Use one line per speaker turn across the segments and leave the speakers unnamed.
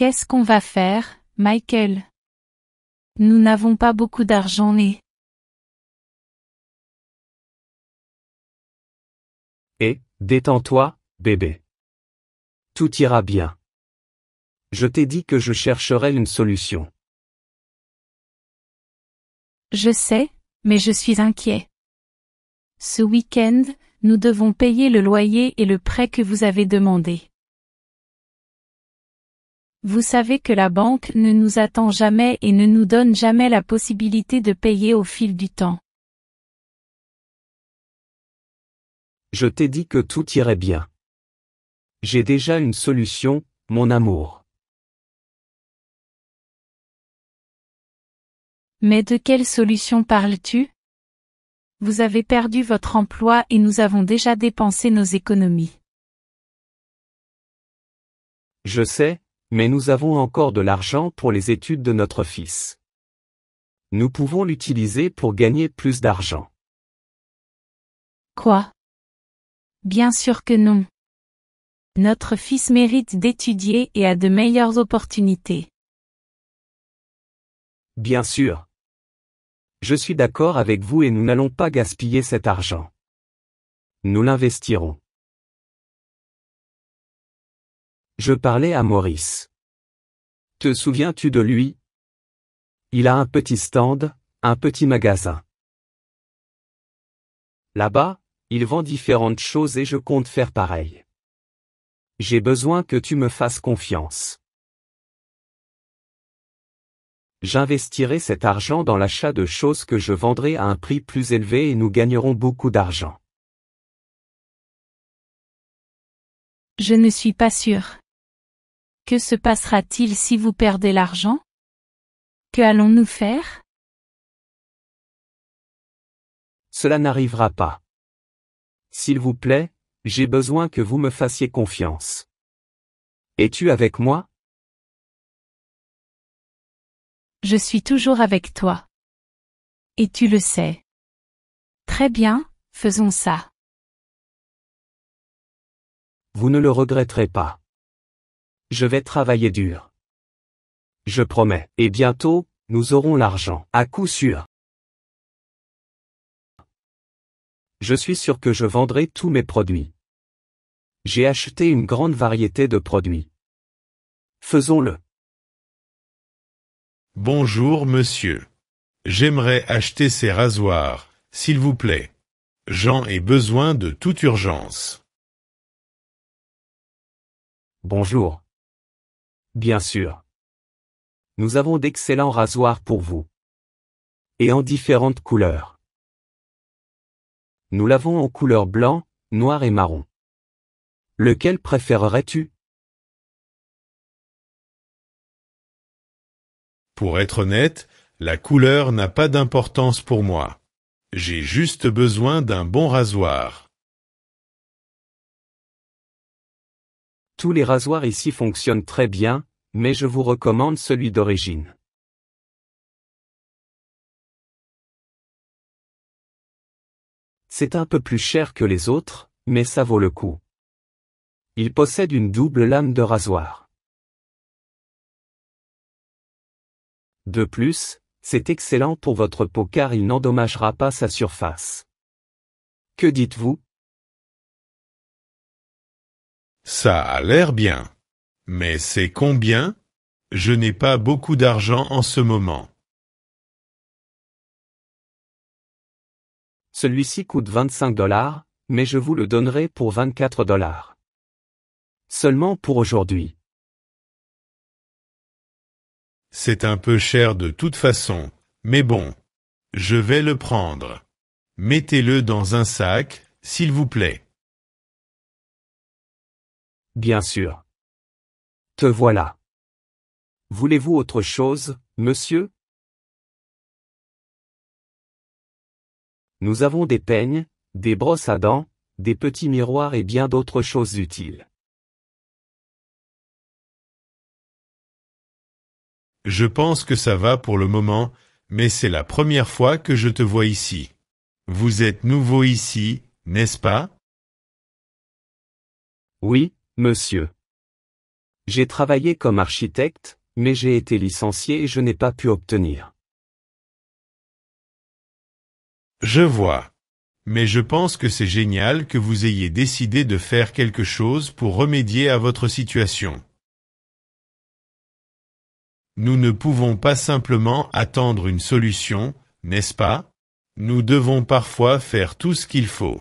Qu'est-ce qu'on va faire, Michael? Nous n'avons pas beaucoup d'argent et...
Détends-toi, bébé. Tout ira bien. Je t'ai dit que je chercherais une solution.
Je sais, mais je suis inquiet. Ce week-end, nous devons payer le loyer et le prêt que vous avez demandé. Vous savez que la banque ne nous attend jamais et ne nous donne jamais la possibilité de payer au fil du temps.
Je t'ai dit que tout irait bien. J'ai déjà une solution, mon amour.
Mais de quelle solution parles-tu? Vous avez perdu votre emploi et nous avons déjà dépensé nos économies.
Je sais, mais nous avons encore de l'argent pour les études de notre fils. Nous pouvons l'utiliser pour gagner plus d'argent.
Quoi? Bien sûr que non. Notre fils mérite d'étudier et a de meilleures opportunités.
Bien sûr. Je suis d'accord avec vous et nous n'allons pas gaspiller cet argent. Nous l'investirons. Je parlais à Maurice. Te souviens-tu de lui? Il a un petit stand, un petit magasin. Là-bas, il vend différentes choses et je compte faire pareil. J'ai besoin que tu me fasses confiance. J'investirai cet argent dans l'achat de choses que je vendrai à un prix plus élevé et nous gagnerons beaucoup d'argent.
Je ne suis pas sûre. Que se passera-t-il si vous perdez l'argent? Que allons-nous faire?
Cela n'arrivera pas. S'il vous plaît, j'ai besoin que vous me fassiez confiance. Es-tu avec moi?
Je suis toujours avec toi. Et tu le sais. Très bien, faisons ça.
Vous ne le regretterez pas. Je vais travailler dur. Je promets. Et bientôt, nous aurons l'argent, à coup sûr. Je suis sûr que je vendrai tous mes produits. J'ai acheté une grande variété de produits. Faisons-le.
Bonjour monsieur. J'aimerais acheter ces rasoirs, s'il vous plaît. J'en ai besoin de toute urgence.
Bonjour. Bien sûr. Nous avons d'excellents rasoirs pour vous. Et en différentes couleurs. Nous l'avons en couleur blanc, noir et marron. Lequel préférerais-tu?
Pour être honnête, la couleur n'a pas d'importance pour moi. J'ai juste besoin d'un bon rasoir.
Tous les rasoirs ici fonctionnent très bien, mais je vous recommande celui d'origine. C'est un peu plus cher que les autres, mais ça vaut le coup. Il possède une double lame de rasoir. De plus, c'est excellent pour votre peau car il n'endommagera pas sa surface. Que dites-vous?
Ça a l'air bien. Mais c'est combien? Je n'ai pas beaucoup d'argent en ce moment.
Celui-ci coûte 25 $, mais je vous le donnerai pour 24 $. Seulement pour aujourd'hui.
C'est un peu cher de toute façon, mais bon. Je vais le prendre. Mettez-le dans un sac, s'il vous plaît.
Bien sûr. Te voilà. Voulez-vous autre chose, monsieur? Nous avons des peignes, des brosses à dents, des petits miroirs et bien d'autres choses utiles.
Je pense que ça va pour le moment, mais c'est la première fois que je te vois ici. Vous êtes nouveau ici, n'est-ce pas?
Oui, monsieur. J'ai travaillé comme architecte, mais j'ai été licencié et je n'ai pas pu obtenir.
Je vois. Mais je pense que c'est génial que vous ayez décidé de faire quelque chose pour remédier à votre situation. Nous ne pouvons pas simplement attendre une solution, n'est-ce pas? Nous devons parfois faire tout ce qu'il faut.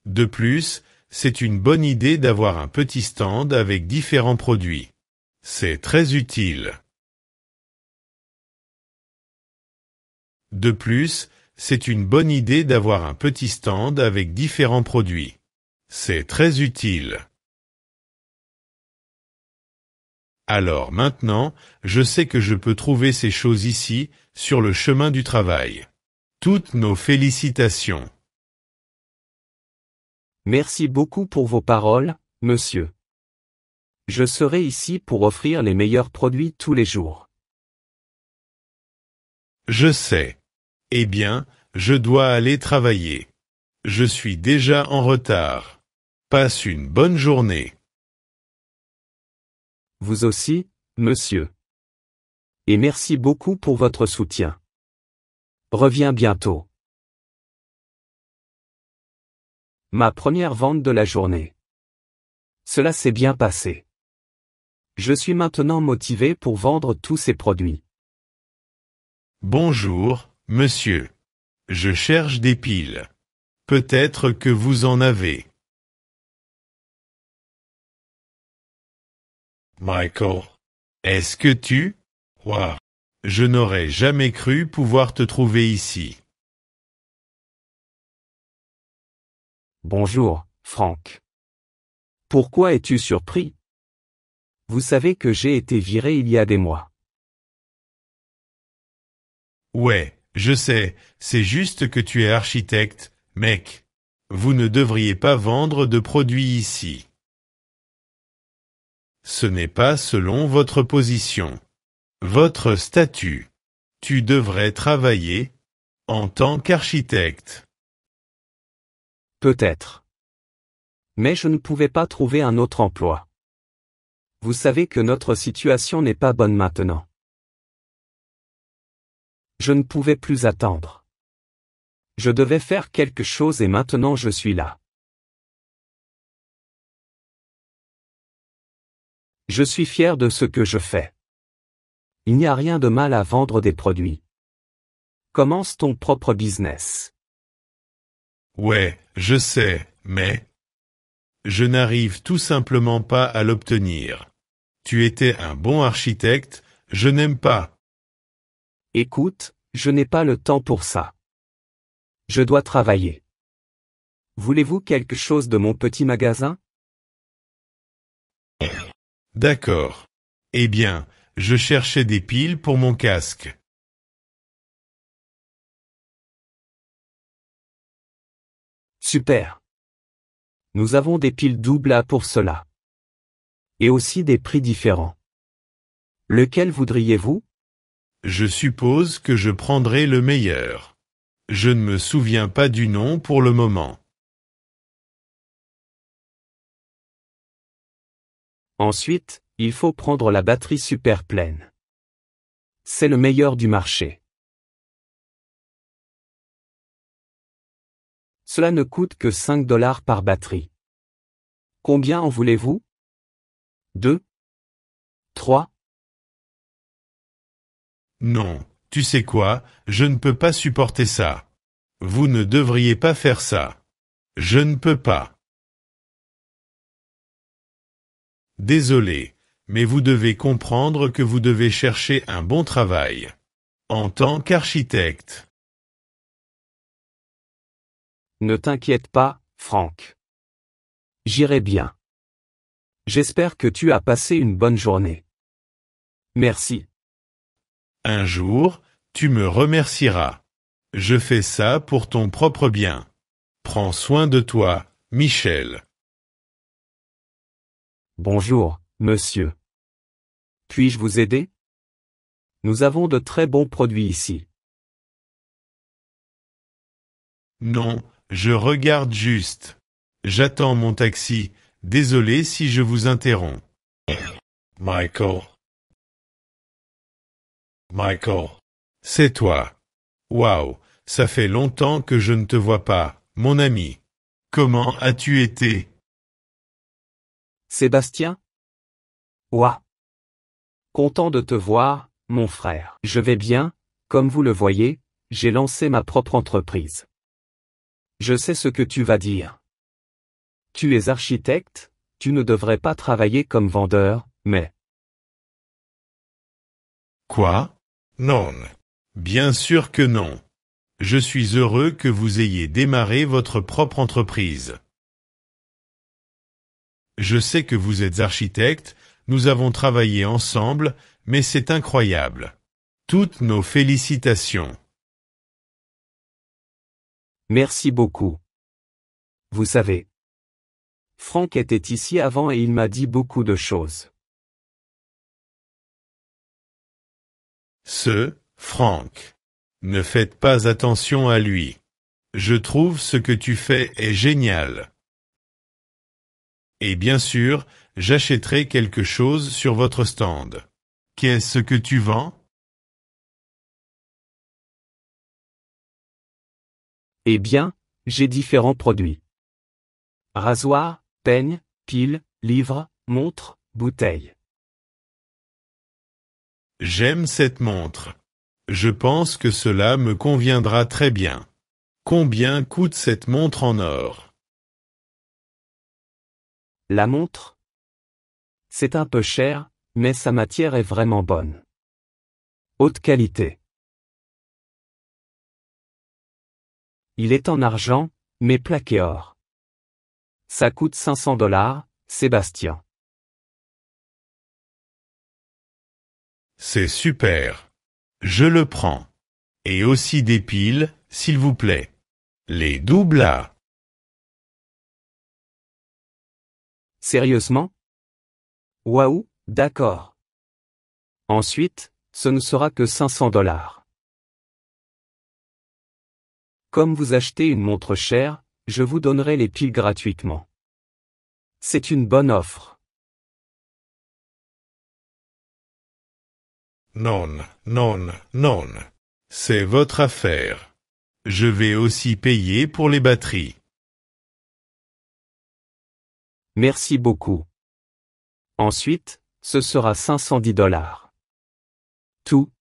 De plus, c'est une bonne idée d'avoir un petit stand avec différents produits. C'est très utile. De plus, c'est une bonne idée d'avoir un petit stand avec différents produits. C'est très utile. Alors maintenant, je sais que je peux trouver ces choses ici, sur le chemin du travail. Toutes nos félicitations.
Merci beaucoup pour vos paroles, monsieur. Je serai ici pour offrir les meilleurs produits tous les jours.
Je sais. Eh bien, je dois aller travailler. Je suis déjà en retard. Passe une bonne journée.
Vous aussi, monsieur. Et merci beaucoup pour votre soutien. Reviens bientôt. Ma première vente de la journée. Cela s'est bien passé. Je suis maintenant motivé pour vendre tous ces produits.
Bonjour, monsieur. Je cherche des piles. Peut-être que vous en avez. Michael, est-ce que tu... Wow. Je n'aurais jamais cru pouvoir te trouver ici.
Bonjour, Frank. Pourquoi es-tu surpris? Vous savez que j'ai été viré il y a des mois.
Ouais, je sais, c'est juste que tu es architecte, mec. Vous ne devriez pas vendre de produits ici. Ce n'est pas selon votre position. Votre statut. Tu devrais travailler en tant qu'architecte.
Peut-être. Mais je ne pouvais pas trouver un autre emploi. Vous savez que notre situation n'est pas bonne maintenant. Je ne pouvais plus attendre. Je devais faire quelque chose et maintenant je suis là. Je suis fier de ce que je fais. Il n'y a rien de mal à vendre des produits. Commence ton propre business.
Ouais, je sais, mais... Je n'arrive tout simplement pas à l'obtenir. Tu étais un bon architecte, je n'aime pas.
Écoute, je n'ai pas le temps pour ça. Je dois travailler. Voulez-vous quelque chose de mon petit magasin?
D'accord. Eh bien, je cherchais des piles pour mon casque.
Super. Nous avons des piles double A pour cela. Et aussi des prix différents. Lequel voudriez-vous?
Je suppose que je prendrai le meilleur. Je ne me souviens pas du nom pour le moment.
Ensuite, il faut prendre la batterie super pleine. C'est le meilleur du marché. Cela ne coûte que 5 $ par batterie. Combien en voulez-vous? 2? 3?
Non, tu sais quoi, je ne peux pas supporter ça. Vous ne devriez pas faire ça. Je ne peux pas. Désolé, mais vous devez comprendre que vous devez chercher un bon travail. En tant qu'architecte.
Ne t'inquiète pas, Frank. J'irai bien. J'espère que tu as passé une bonne journée. Merci.
Un jour, tu me remercieras. Je fais ça pour ton propre bien. Prends soin de toi, Michel.
Bonjour, monsieur. Puis-je vous aider? Nous avons de très bons produits ici.
Non, je regarde juste. J'attends mon taxi, Désolé si je vous interromps. Michael. Michael. C'est toi. Waouh, ça fait longtemps que je ne te vois pas, mon ami. Comment as-tu été?
Sébastien? Ouah. Content de te voir, mon frère. Je vais bien, comme vous le voyez, j'ai lancé ma propre entreprise. Je sais ce que tu vas dire. Tu es architecte, tu ne devrais pas travailler comme vendeur, mais...
Quoi? Non. Bien sûr que non. Je suis heureux que vous ayez démarré votre propre entreprise. Je sais que vous êtes architecte, nous avons travaillé ensemble, mais c'est incroyable. Toutes nos félicitations.
Merci beaucoup. Vous savez. Franck était ici avant et il m'a dit beaucoup de choses.
Franck. Ne faites pas attention à lui. Je trouve ce que tu fais est génial. Et bien sûr, j'achèterai quelque chose sur votre stand. Qu'est-ce que tu vends?
Eh bien, j'ai différents produits. Rasoir, peigne, piles, livres, montres, bouteilles.
J'aime cette montre. Je pense que cela me conviendra très bien. Combien coûte cette montre en or?
La montre? C'est un peu cher, mais sa matière est vraiment bonne. Haute qualité. Il est en argent, mais plaqué or. Ça coûte $500, Sébastien.
C'est super. Je le prends. Et aussi des piles, s'il vous plaît. Les doubles.
Sérieusement? Waouh, d'accord. Ensuite, ce ne sera que $500. Comme vous achetez une montre chère, je vous donnerai les piles gratuitement. C'est une bonne offre.
Non, non, non. C'est votre affaire. Je vais aussi payer pour les batteries.
Merci beaucoup. Ensuite, ce sera $510. Tout.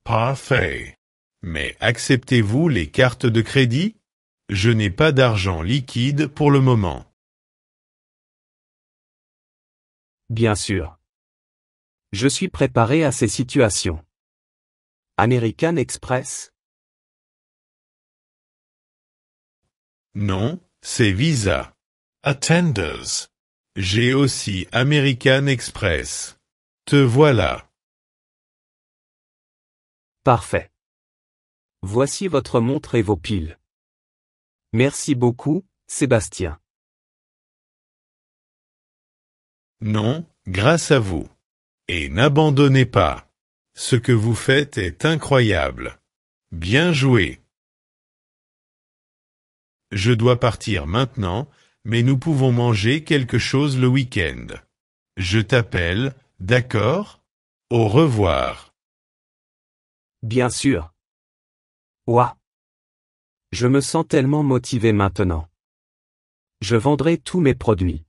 Parfait. Mais acceptez-vous les cartes de crédit? Je n'ai pas d'argent liquide pour le moment.
Bien sûr. Je suis préparé à ces situations. American Express?
Non, c'est Visa. Attenders. J'ai aussi American Express. Te voilà.
Parfait. Voici votre montre et vos piles. Merci beaucoup, Sébastien.
Non, grâce à vous. Et n'abandonnez pas. Ce que vous faites est incroyable. Bien joué. Je dois partir maintenant, mais nous pouvons manger quelque chose le week-end. Je t'appelle, d'accord? Au revoir.
Bien sûr. Ouah. Je me sens tellement motivé maintenant. Je vendrai tous mes produits.